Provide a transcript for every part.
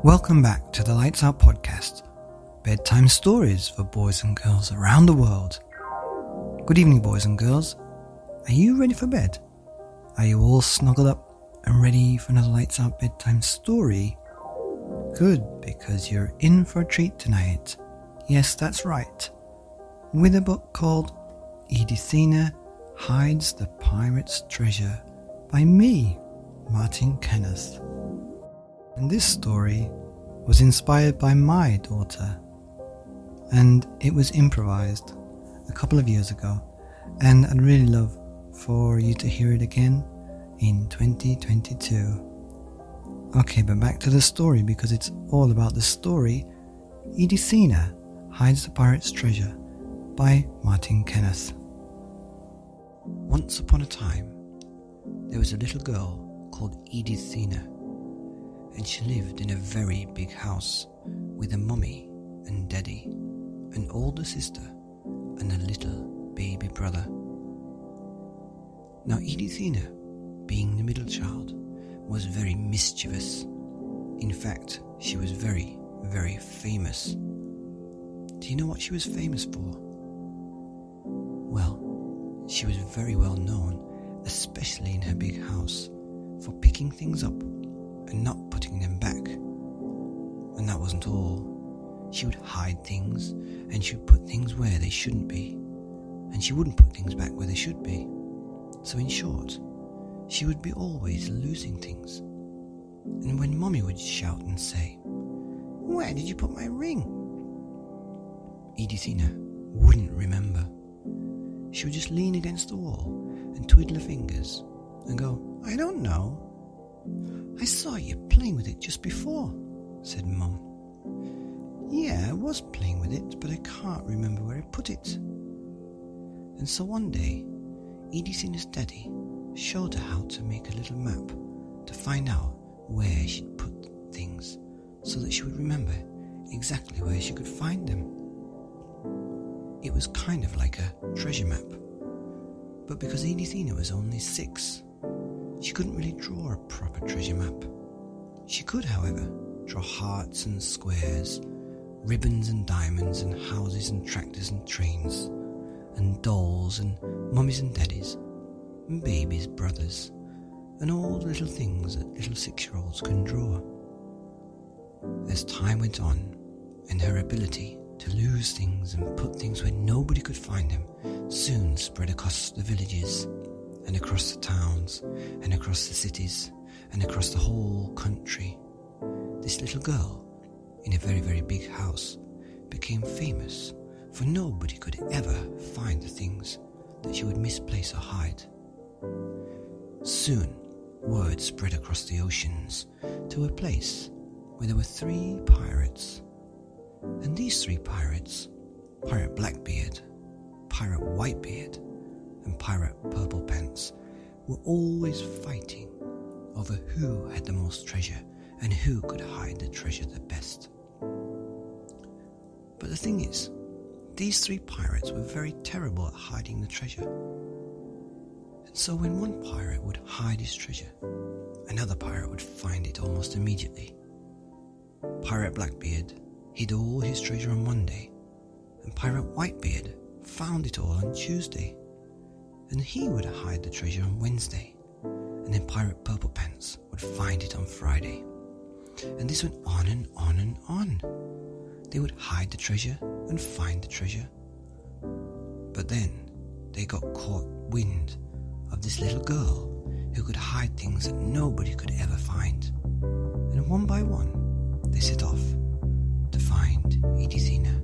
Welcome back to the Lights Out podcast, bedtime stories for boys and girls around the world. Good evening, boys and girls. Are you ready for bed? Are you all snuggled up and ready for another Lights Out bedtime story? Good, because you're in for a treat tonight. Yes, that's right. With a book called Edithina Hides the Pirate's Treasure by me, Martyn Kenneth. And this story was inspired by my daughter, and it was improvised a couple of years ago, and I'd really love for you to hear it again in 2022. Okay, but back to the story, because it's all about the story Edithina Hides the Pirate's Treasure by Martyn Kenneth. Once upon a time, there was a little girl called Edithina, and she lived in a very big house with a mummy and daddy, an older sister, and a little baby brother. Now Edithina, being the middle child, was very mischievous. In fact, she was very, very famous. Do you know what she was famous for? Well, she was very well known, especially in her big house, for picking things up and not putting them back. And that wasn't all. She would hide things, and she would put things where they shouldn't be, and she wouldn't put things back where they should be. So in short, she would be always losing things. And when Mummy would shout and say, "Where did you put my ring?" Edithina wouldn't remember. She would just lean against the wall and twiddle her fingers and go, "I don't know." "I saw you playing with it just before," said Mum. "Yeah, I was playing with it, but I can't remember where I put it." And so one day, Edithina's daddy showed her how to make a little map to find out where she'd put things, so that she would remember exactly where she could find them. It was kind of like a treasure map, but because Edithina was only 6, she couldn't really draw a proper treasure map. She could, however, draw hearts and squares, ribbons and diamonds, and houses and tractors and trains, and dolls and mummies and daddies, and babies, brothers, and all the little things that little 6-year-olds can draw. As time went on, and her ability to lose things and put things where nobody could find them soon spread across the villages, and across the towns, and across the cities, and across the whole country, this little girl in a very, very big house became famous, for nobody could ever find the things that she would misplace or hide. Soon, word spread across the oceans to a place where there were 3 pirates. And these 3 pirates, Pirate Blackbeard, Pirate Whitebeard, and Pirate Purple Pants, were always fighting over who had the most treasure and who could hide the treasure the best. But the thing is, these 3 pirates were very terrible at hiding the treasure. And so when one pirate would hide his treasure, another pirate would find it almost immediately. Pirate Blackbeard hid all his treasure on Monday, and Pirate Whitebeard found it all on Tuesday, and he would hide the treasure on Wednesday, and then Pirate Purple Pants would find it on Friday. And this went on and on and on. They would hide the treasure and find the treasure. But then they got caught wind of this little girl who could hide things that nobody could ever find. And one by one, they set off to find Edithina.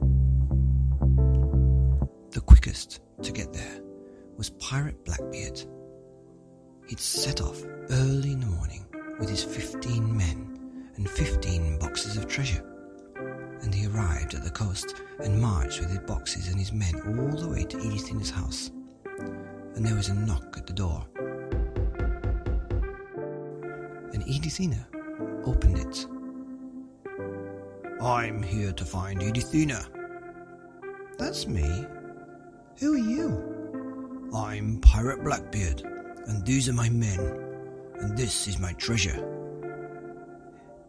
The quickest to get there was Pirate Blackbeard. He'd set off early in the morning with his 15 men and 15 boxes of treasure, and he arrived at the coast and marched with his boxes and his men all the way to Edithina's house. And there was a knock at the door, and Edithina opened it. "I'm here to find Edithina." "That's me. Who are you?" "I'm Pirate Blackbeard, and these are my men, and this is my treasure."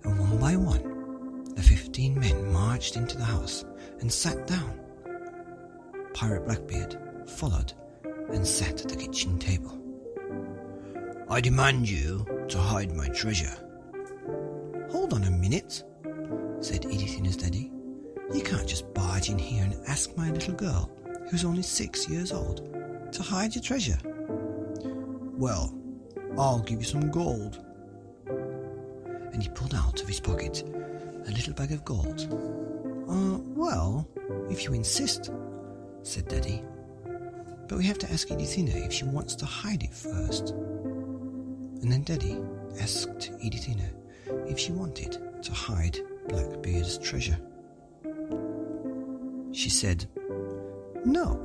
And one by one, 15 men marched into the house and sat down. Pirate Blackbeard followed and sat at the kitchen table. "I demand you to hide my treasure." "Hold on a minute," said Edithina's daddy. "You can't just barge in here and ask my little girl, who's only 6 years old, to hide your treasure." "Well, I'll give you some gold." And he pulled out of his pocket a little bag of gold. Well, if you insist," said Daddy. "But we have to ask Edithina if she wants to hide it first." And then Daddy asked Edithina if she wanted to hide Blackbeard's treasure. She said, "No,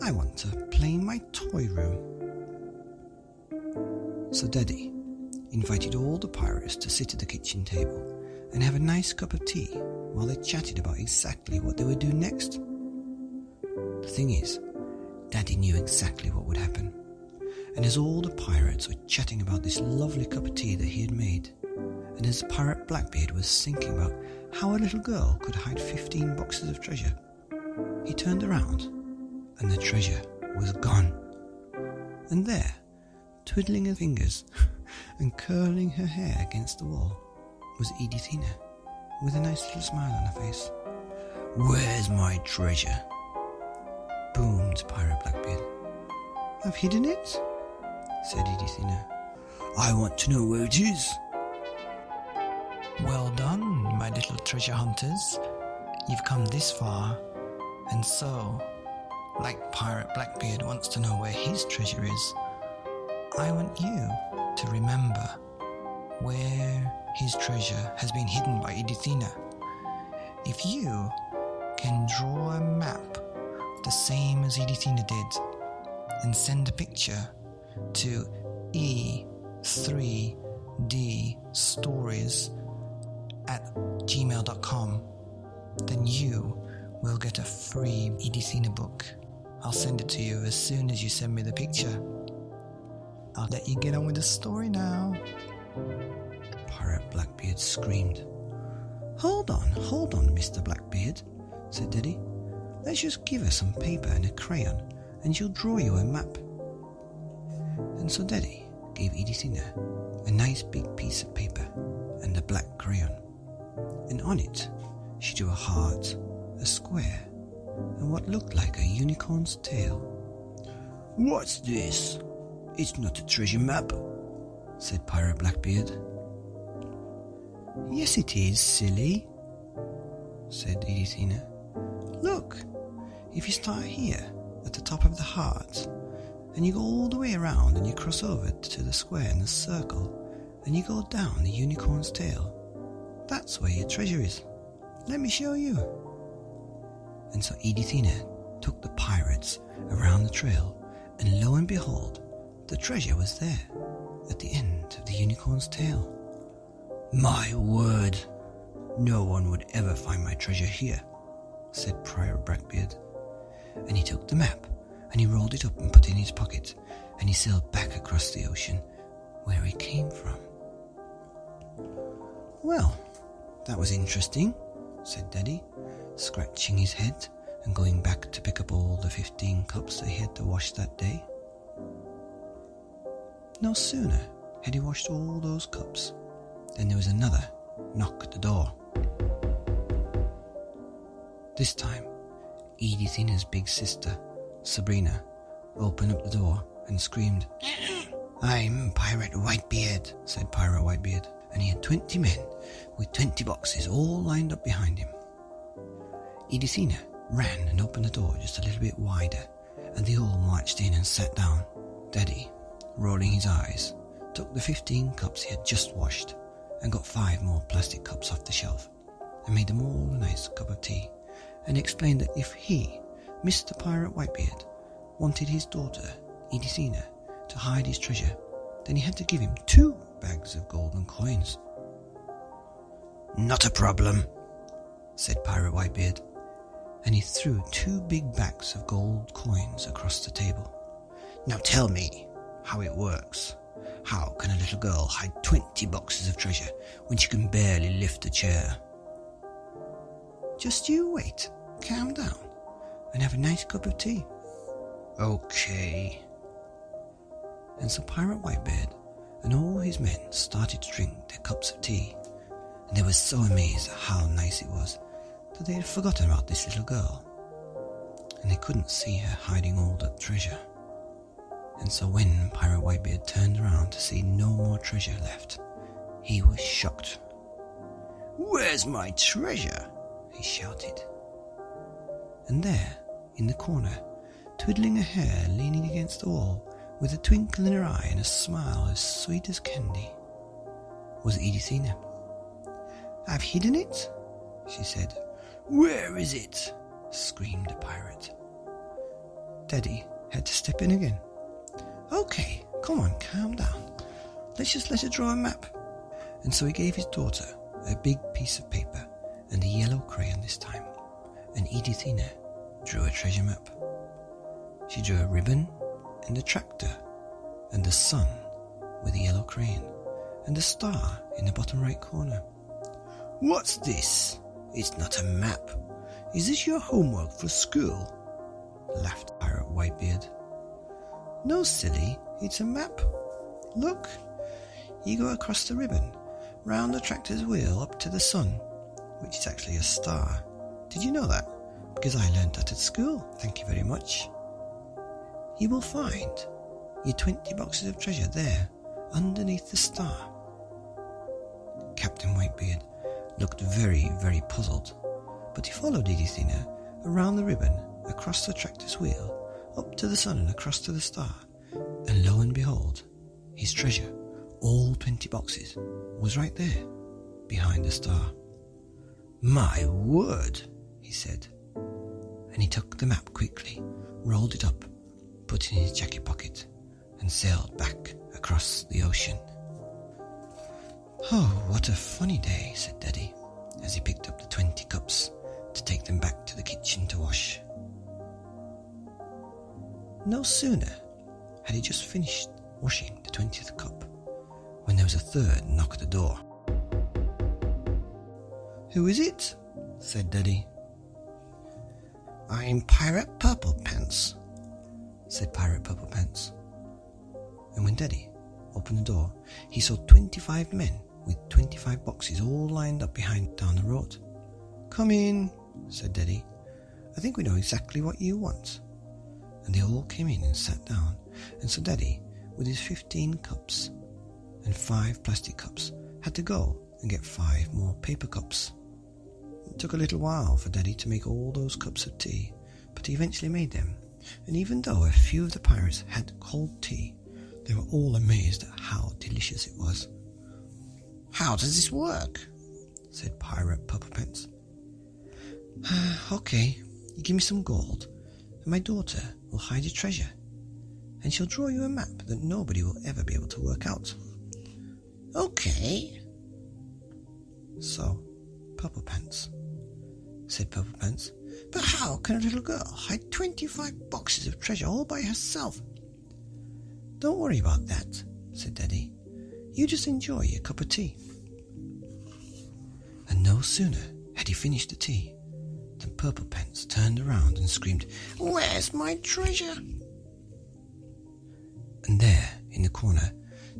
I want to play in my toy room." So Daddy invited all the pirates to sit at the kitchen table and have a nice cup of tea while they chatted about exactly what they would do next. The thing is, Daddy knew exactly what would happen, and as all the pirates were chatting about this lovely cup of tea that he had made, and as Pirate Blackbeard was thinking about how a little girl could hide 15 boxes of treasure, he turned around and the treasure was gone. And there, twiddling her fingers and curling her hair against the wall, was Edithina, with a nice little smile on her face. "Where's my treasure?" boomed Pirate Blackbeard. "I've hidden it," said Edithina. "I want to know where it is." "Well done, my little treasure hunters. You've come this far, and so, like Pirate Blackbeard wants to know where his treasure is, I want you to remember where his treasure has been hidden by Edithina. If you can draw a map the same as Edithina did and send a picture to e3dstories@gmail.com, then you will get a free Edithina book. I'll send it to you as soon as you send me the picture. I'll let you get on with the story now." Pirate Blackbeard screamed. Hold on, Mr. Blackbeard," said Daddy. "Let's just give her some paper and a crayon, and she'll draw you a map." And so Daddy gave Edithina a nice big piece of paper and a black crayon, and on it she drew a heart, a square, and what looked like a unicorn's tail. "What's this? It's not a treasure map," said Pirate Blackbeard. "Yes it is, silly," said Edithina. "Look, if you start here at the top of the heart, and you go all the way around and you cross over to the square and the circle, and you go down the unicorn's tail, that's where your treasure is. Let me show you." And so Edithina took the pirates around the trail, and lo and behold, the treasure was there, at the end of the unicorn's tail. "My word, no one would ever find my treasure here," said Pirate Blackbeard. And he took the map, and he rolled it up and put it in his pocket, and he sailed back across the ocean where he came from. "Well, that was interesting," said Daddy, scratching his head and going back to pick up all the 15 cups that he had to wash that day. No sooner had he washed all those cups than there was another knock at the door. This time, Edithina's big sister, Sabrina, opened up the door and screamed. "I'm Pirate Whitebeard," said Pirate Whitebeard, and he had 20 men with 20 boxes all lined up behind him. Edithina ran and opened the door just a little bit wider, and they all marched in and sat down. Daddy, rolling his eyes, took the 15 cups he had just washed and got 5 more plastic cups off the shelf and made them all a nice cup of tea, and explained that if he, Mr. Pirate Whitebeard, wanted his daughter, Edithina, to hide his treasure, then he had to give him 2 bags of golden coins. "Not a problem," said Pirate Whitebeard, and he threw 2 big bags of gold coins across the table. "Now tell me how it works. How can a little girl hide 20 boxes of treasure when she can barely lift a chair?" Just you wait, calm down, and have a nice cup of tea. Okay. And so Pirate Whitebeard and all his men started to drink their cups of tea, and they were so amazed at how nice it was that they had forgotten about this little girl, and they couldn't see her hiding all that treasure. And so when Pirate Whitebeard turned around to see no more treasure left, he was shocked. "Where's my treasure?" he shouted. And there, in the corner, twiddling her hair, leaning against the wall, with a twinkle in her eye and a smile as sweet as candy, was Edithina. "I've hidden it," she said. "Where is it?" screamed the pirate. Daddy had to step in again. "Okay, come on, calm down. Let's just let her draw a map." And so he gave his daughter a big piece of paper and a yellow crayon this time, and Edithina drew a treasure map. She drew a ribbon and a tractor and the sun with a yellow crayon and a star in the bottom right corner. "What's this? It's not a map. Is this your homework for school?" laughed Pirate Whitebeard. "No, silly, it's a map. Look, you go across the ribbon, round the tractor's wheel up to the sun, which is actually a star. Did you know that? Because I learned that at school, thank you very much. You will find your 20 boxes of treasure there, underneath the star." Captain Whitebeard looked very, very puzzled, but he followed Edithina around the ribbon, across the tractor's wheel, up to the sun and across to the star, and lo and behold, his treasure, all 20 boxes, was right there, behind the star. "My word," he said, and he took the map quickly, rolled it up, put it in his jacket pocket, and sailed back across the ocean. "Oh, what a funny day," said Daddy, as he picked up the 20 cups to take them back to the kitchen to wash. No sooner had he just finished washing the 20th cup when there was a third knock at the door. "Who is it?" said Daddy. "I'm Pirate Purple Pants," said Pirate Purple Pants. And when Daddy opened the door, he saw 25 men with 25 boxes all lined up behind down the road. "Come in," said Daddy. "I think we know exactly what you want." And they all came in and sat down, and so Daddy, with his 15 cups and 5 plastic cups, had to go and get 5 more paper cups. It took a little while for Daddy to make all those cups of tea, but he eventually made them, and even though a few of the pirates had cold tea, they were all amazed at how delicious it was. "How does this work?" said Pirate Purple Pants. "Okay, you give me some gold, and my daughter will hide your treasure, and she'll draw you a map that nobody will ever be able to work out." "Okay." "So, Purple Pants," said Purple Pants, "but how can a little girl hide 25 boxes of treasure all by herself?" "Don't worry about that," said Daddy. "You just enjoy your cup of tea." And no sooner had he finished the tea than Purple Pants turned around and screamed, "Where's my treasure?" And there, in the corner,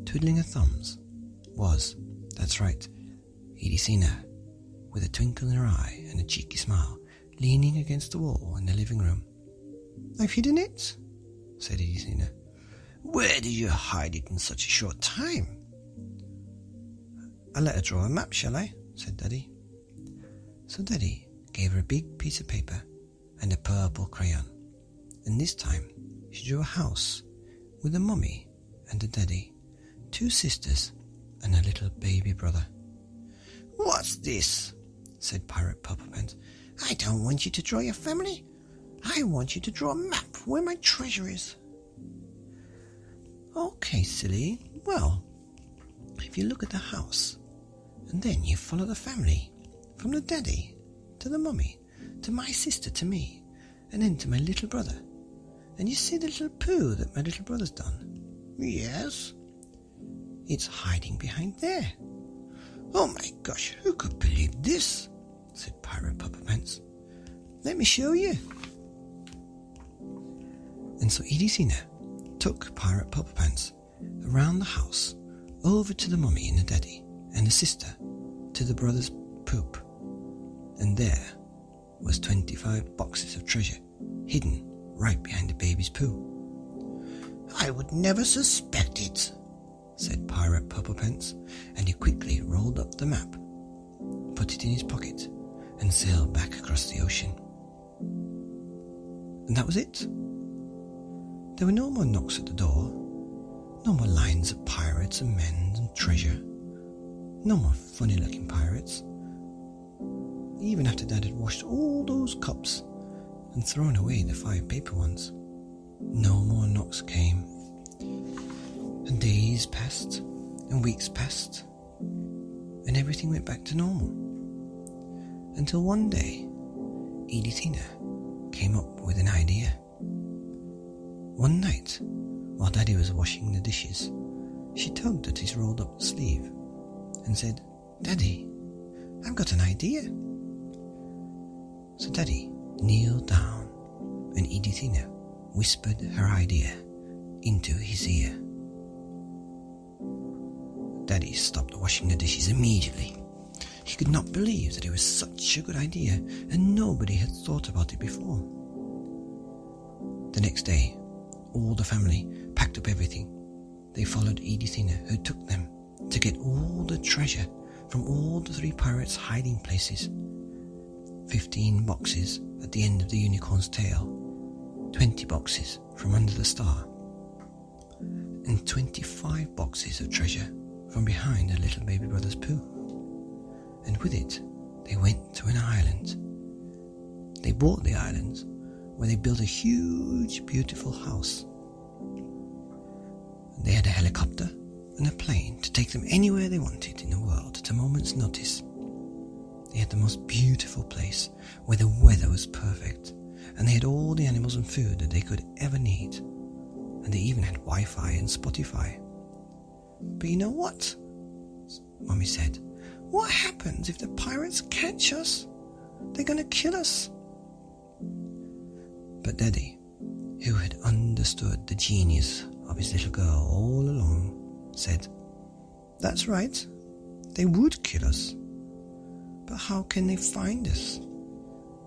twiddling her thumbs, was, that's right, Edithina, with a twinkle in her eye and a cheeky smile, leaning against the wall in the living room. "I've hidden it," said Edithina. "Where did you hide it in such a short time?" "I'll let her draw a map, shall I?" said Daddy. So Daddy gave her a big piece of paper and a purple crayon, and this time she drew a house with a mummy and a daddy, 2 sisters, and a little baby brother. "What's this?" said Pirate Purple Pants. "I don't want you to draw your family. I want you to draw a map where my treasure is." "Okay, silly. Well, if you look at the house, and then you follow the family, from the daddy to the mummy, to my sister, to me, and then to my little brother, and you see the little poo that my little brother's done?" "Yes." "It's hiding behind there." "Oh my gosh, who could believe this?" said Pirate Purple Pants. Let me show you. And so Edithina took Pirate Purple-Pants around the house, over to the mummy and the daddy, and the sister to the brother's poop. And there was 25 boxes of treasure hidden right behind the baby's poo. I would never suspect it, said Pirate Purple-Pants, and he quickly rolled up the map, put it in his pocket, and sailed back across the ocean. And that was it. There were no more knocks at the door, no more lines of pirates and men and treasure, no more funny-looking pirates. Even after Dad had washed all those cups and thrown away the 5 paper ones, no more knocks came. And days passed, and weeks passed, and everything went back to normal. Until one day, Edithina came up with an idea. One night, while Daddy was washing the dishes, she tugged at his rolled-up sleeve and said, Daddy, I've got an idea. So Daddy kneeled down, and Edithina whispered her idea into his ear. Daddy stopped washing the dishes immediately. He could not believe that it was such a good idea, and nobody had thought about it before. The next day, all the family packed up everything. They followed Edithina, who took them to get all the treasure from all the 3 pirates' hiding places. 15 boxes at the end of the unicorn's tail, 20 boxes from under the star, and 25 boxes of treasure from behind her little baby brother's poo. And with it, they went to an island. They bought the island, where they built a huge, beautiful house. They had a helicopter and a plane to take them anywhere they wanted in the world at a moment's notice. They had the most beautiful place where the weather was perfect, and they had all the animals and food that they could ever need. And they even had Wi-Fi and Spotify. But you know what? Mummy said, what happens if the pirates catch us? They're going to kill us. But Daddy, who had understood the genius of his little girl all along, said, that's right, they would kill us. But how can they find us?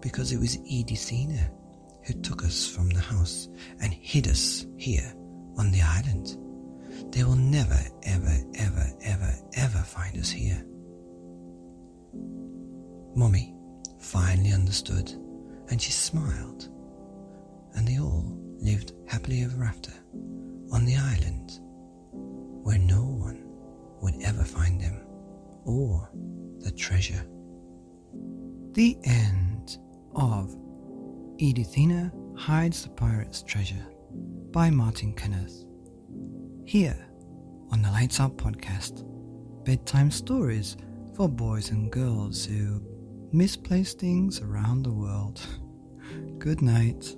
Because it was Edithina who took us from the house and hid us here on the island. They will never, ever, ever, ever, ever find us here. Mummy finally understood, and she smiled, and they all lived happily ever after on the island where no one would ever find them or the treasure. The end of Edithina Hides the Pirate's Treasure by Martyn Kenneth. Here on the Lights Out podcast, bedtime stories for boys and girls who misplace things around the world. Good night.